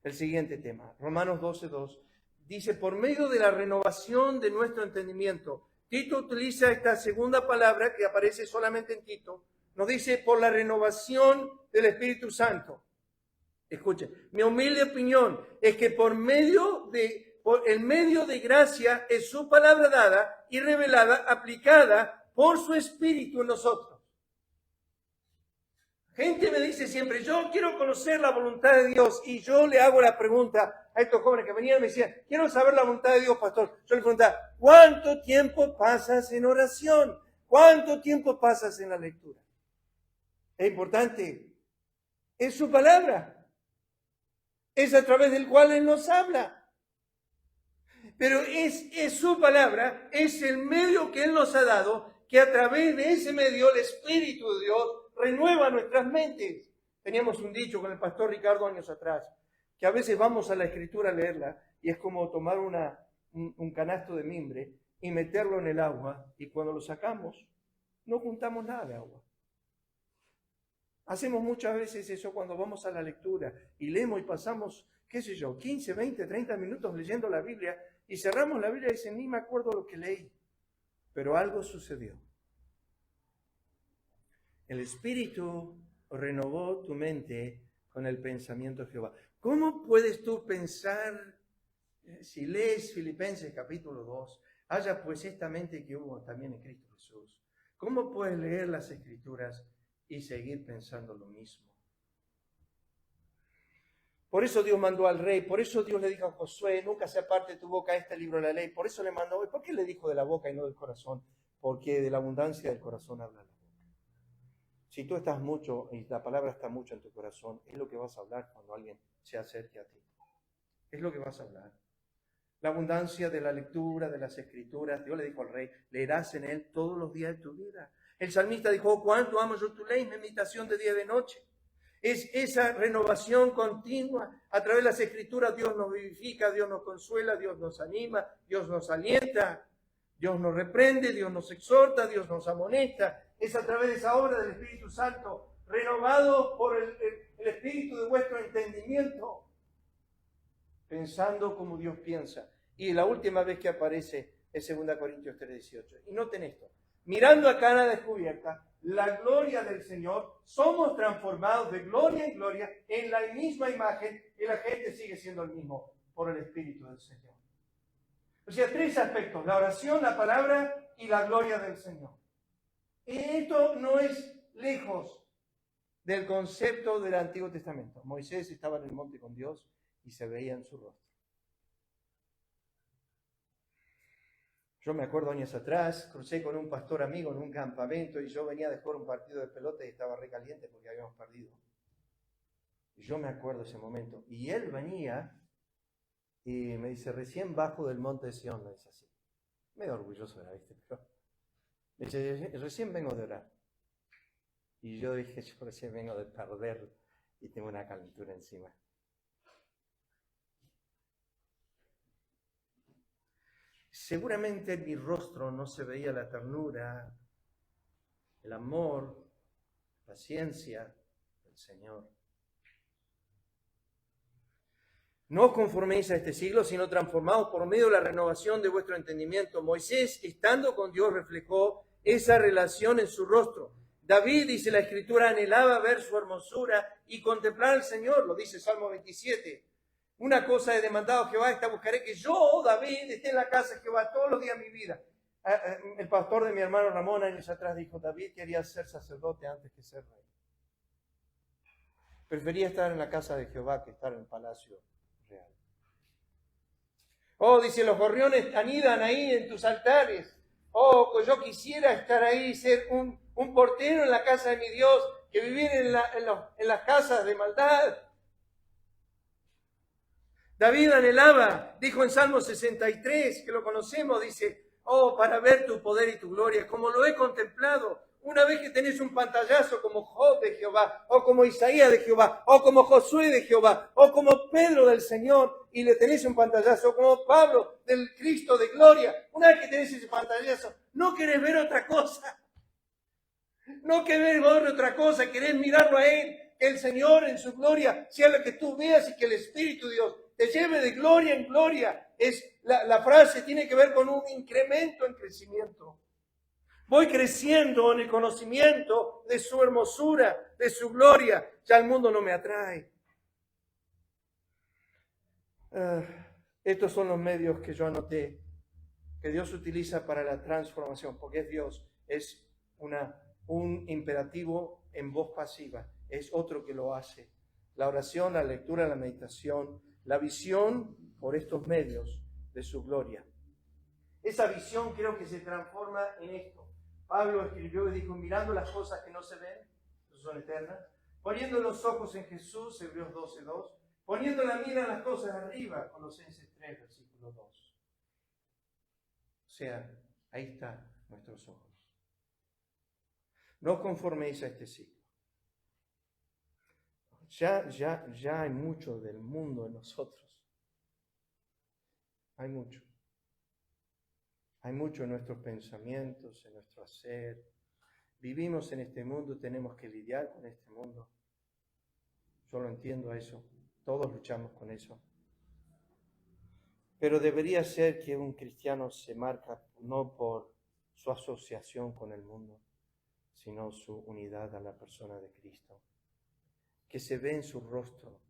El siguiente tema, Romanos 12:2, dice, por medio de la renovación de nuestro entendimiento. Tito utiliza esta segunda palabra que aparece solamente en Tito. Nos dice, por la renovación del Espíritu Santo. Escuchen, mi humilde opinión es que por el medio de gracia es su palabra dada y revelada, aplicada por su Espíritu en nosotros. Gente me dice siempre, yo quiero conocer la voluntad de Dios, y yo le hago la pregunta a estos jóvenes que venían y me decían, quiero saber la voluntad de Dios, pastor. Yo les preguntaba, ¿cuánto tiempo pasas en oración? ¿Cuánto tiempo pasas en la lectura? Es importante, es su palabra, es a través del cual Él nos habla. Pero es su palabra, es el medio que Él nos ha dado, que a través de ese medio el Espíritu de Dios renueva nuestras mentes. Teníamos un dicho con el pastor Ricardo años atrás, que a veces vamos a la Escritura a leerla y es como tomar un canasto de mimbre y meterlo en el agua, y cuando lo sacamos no juntamos nada de agua. Hacemos muchas veces eso cuando vamos a la lectura y leemos y pasamos, 15, 20, 30 minutos leyendo la Biblia y cerramos la Biblia y dicen, ni me acuerdo lo que leí. Pero algo sucedió. El Espíritu renovó tu mente con el pensamiento de Jehová. ¿Cómo puedes tú pensar, si lees Filipenses capítulo 2, haya pues esta mente que hubo también en Cristo Jesús? ¿Cómo puedes leer las Escrituras y seguir pensando lo mismo? Por eso Dios mandó al rey, por eso Dios le dijo a Josué, nunca se aparte de tu boca este libro de la ley. Por eso le mandó, ¿por qué le dijo de la boca y no del corazón? Porque de la abundancia del corazón habla la boca. Si tú estás mucho, y la palabra está mucho en tu corazón, es lo que vas a hablar cuando alguien se acerque a ti. Es lo que vas a hablar. La abundancia de la lectura, de las Escrituras. Dios le dijo al rey, leerás en él todos los días de tu vida. El salmista dijo, oh, cuánto amo yo tu ley, mi meditación de día y de noche. Es esa renovación continua. A través de las Escrituras Dios nos vivifica, Dios nos consuela, Dios nos anima, Dios nos alienta, Dios nos reprende, Dios nos exhorta, Dios nos amonesta. Es a través de esa obra del Espíritu Santo, renovado por el Espíritu de vuestro entendimiento, pensando como Dios piensa. Y la última vez que aparece es 2 Corintios 3:18. Y noten esto, mirando a cara descubierta la gloria del Señor, somos transformados de gloria en gloria en la misma imagen, y la gente sigue siendo el mismo por el Espíritu del Señor. O sea, tres aspectos: la oración, la palabra y la gloria del Señor. Y esto no es lejos del concepto del Antiguo Testamento. Moisés estaba en el monte con Dios y se veía en su rostro. Yo me acuerdo años atrás, crucé con un pastor amigo en un campamento y yo venía de jugar un partido de pelota y estaba recaliente porque habíamos perdido. Y yo me acuerdo ese momento. Y él venía y me dice, recién bajo del monte de Sión, me dice así. Medio orgulloso era, ¿viste? Pero me dice, recién vengo de orar. Y yo dije, yo recién vengo de perder y tengo una calentura encima. Seguramente en mi rostro no se veía la ternura, el amor, la paciencia del Señor. No os conforméis a este siglo, sino transformaos por medio de la renovación de vuestro entendimiento. Moisés, estando con Dios, reflejó esa relación en su rostro. David, dice la Escritura, anhelaba ver su hermosura y contemplar al Señor, lo dice Salmo 27. Una cosa he demandado a Jehová, esta buscaré, que yo, David, esté en la casa de Jehová todos los días de mi vida. El pastor de mi hermano Ramón años atrás dijo, David quería ser sacerdote antes que ser rey. Prefería estar en la casa de Jehová que estar en el palacio real. Oh, dice, los gorriones anidan ahí en tus altares. Oh, yo quisiera estar ahí, ser un portero en la casa de mi Dios, que vivir en las casas de maldad. David anhelaba, dijo en Salmo 63, que lo conocemos, dice, oh, para ver tu poder y tu gloria, como lo he contemplado. Una vez que tenés un pantallazo como Job de Jehová, o como Isaías de Jehová, o como Josué de Jehová, o como Pedro del Señor, y le tenés un pantallazo, o como Pablo del Cristo de gloria, una vez que tenés ese pantallazo, no querés ver otra cosa. No querés ver otra cosa, querés mirarlo a Él, que el Señor en su gloria sea lo que tú veas y que el Espíritu de Dios te lleve de gloria en gloria. La frase tiene que ver con un incremento en crecimiento. Voy creciendo en el conocimiento de su hermosura, de su gloria. Ya el mundo no me atrae. Estos son los medios que yo anoté, que Dios utiliza para la transformación, porque es Dios, es un imperativo en voz pasiva, es otro que lo hace. La oración, la lectura, la meditación, la visión por estos medios de su gloria. Esa visión creo que se transforma en esto. Pablo escribió y dijo, mirando las cosas que no se ven, que son eternas, poniendo los ojos en Jesús, Hebreos 12:2, poniendo la mira en las cosas de arriba, Colosenses 3, versículo 2. O sea, ahí están nuestros ojos. No os conforméis a este siglo. Ya hay mucho del mundo en nosotros. Hay mucho. Hay mucho en nuestros pensamientos, en nuestro hacer. Vivimos en este mundo, tenemos que lidiar con este mundo. Yo lo entiendo a eso. Todos luchamos con eso. Pero debería ser que un cristiano se marca no por su asociación con el mundo, sino su unidad a la persona de Cristo. Que se ve en su rostro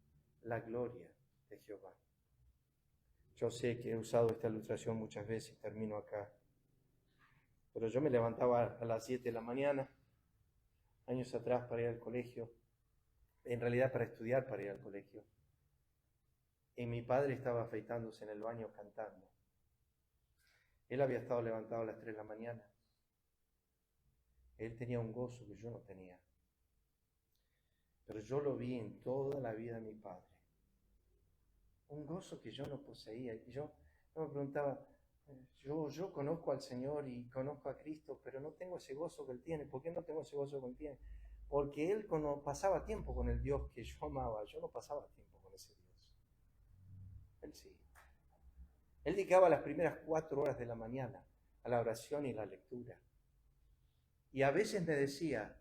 la gloria de Jehová. Yo sé que he usado esta ilustración muchas veces y termino acá. Pero yo me levantaba a las 7 de la mañana, años atrás, para ir al colegio. En realidad para estudiar, para ir al colegio. Y mi padre estaba afeitándose en el baño cantando. Él había estado levantado a las 3 de la mañana. Él tenía un gozo que yo no tenía. Pero yo lo vi en toda la vida de mi padre. Un gozo que yo no poseía. Y yo me preguntaba, yo conozco al Señor y conozco a Cristo, pero no tengo ese gozo que Él tiene. ¿Por qué no tengo ese gozo que Él tiene? Porque Él pasaba tiempo con el Dios que yo amaba. Yo no pasaba tiempo con ese Dios. Él sí. Él dedicaba las primeras 4 horas de la mañana a la oración y la lectura. Y a veces me decía,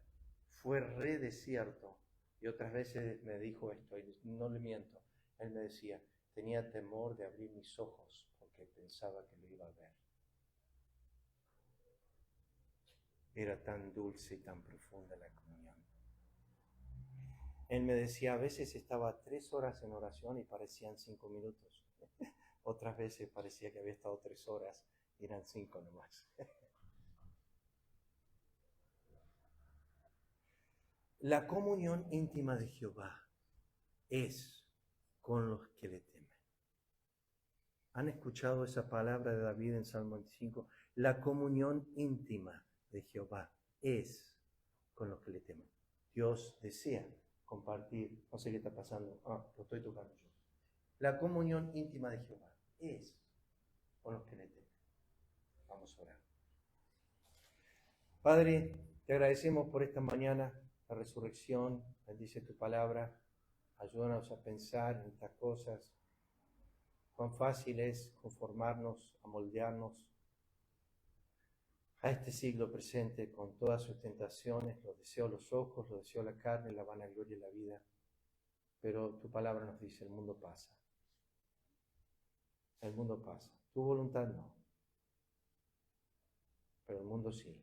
fue re desierto. Y otras veces me dijo esto, y no le miento. Él me decía, tenía temor de abrir mis ojos porque pensaba que lo iba a ver. Era tan dulce y tan profunda la comunión. Él me decía, a veces estaba 3 horas en oración y parecían 5 minutos. Otras veces parecía que había estado 3 horas y eran 5 nomás. La comunión íntima de Jehová es con los que le temen. ¿Han escuchado esa palabra de David en Salmo 25? La comunión íntima de Jehová es con los que le temen. Dios desea compartir, no sé qué está pasando, lo estoy tocando yo. La comunión íntima de Jehová es con los que le temen. Vamos a orar. Padre, te agradecemos por esta mañana, la resurrección, bendice tu palabra, ayúdanos a pensar en estas cosas. Cuán fácil es conformarnos, amoldearnos a este siglo presente con todas sus tentaciones, los deseos de los ojos, los deseos de la carne, la vanagloria y la vida. Pero tu palabra nos dice, el mundo pasa. El mundo pasa. Tu voluntad no. Pero el mundo sí.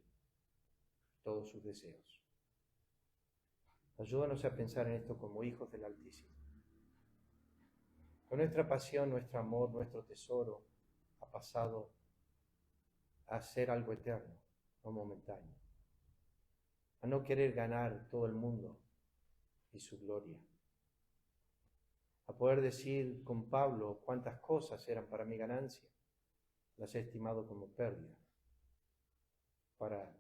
Todos sus deseos. Ayúdanos a pensar en esto como hijos del Altísimo. Con nuestra pasión, nuestro amor, nuestro tesoro ha pasado a ser algo eterno, no momentáneo. A no querer ganar todo el mundo y su gloria. A poder decir con Pablo cuántas cosas eran para mi ganancia, las he estimado como pérdida, para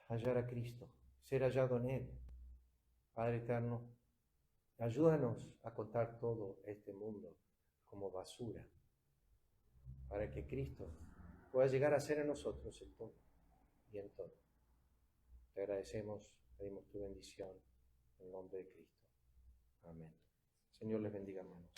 hallar a Cristo, ser hallado en Él. Padre eterno, Ayúdanos a contar todo este mundo como basura, para que Cristo pueda llegar a ser en nosotros el todo y en todo. Te agradecemos, pedimos tu bendición en el nombre de Cristo. Amén. Señor les bendiga, hermanos.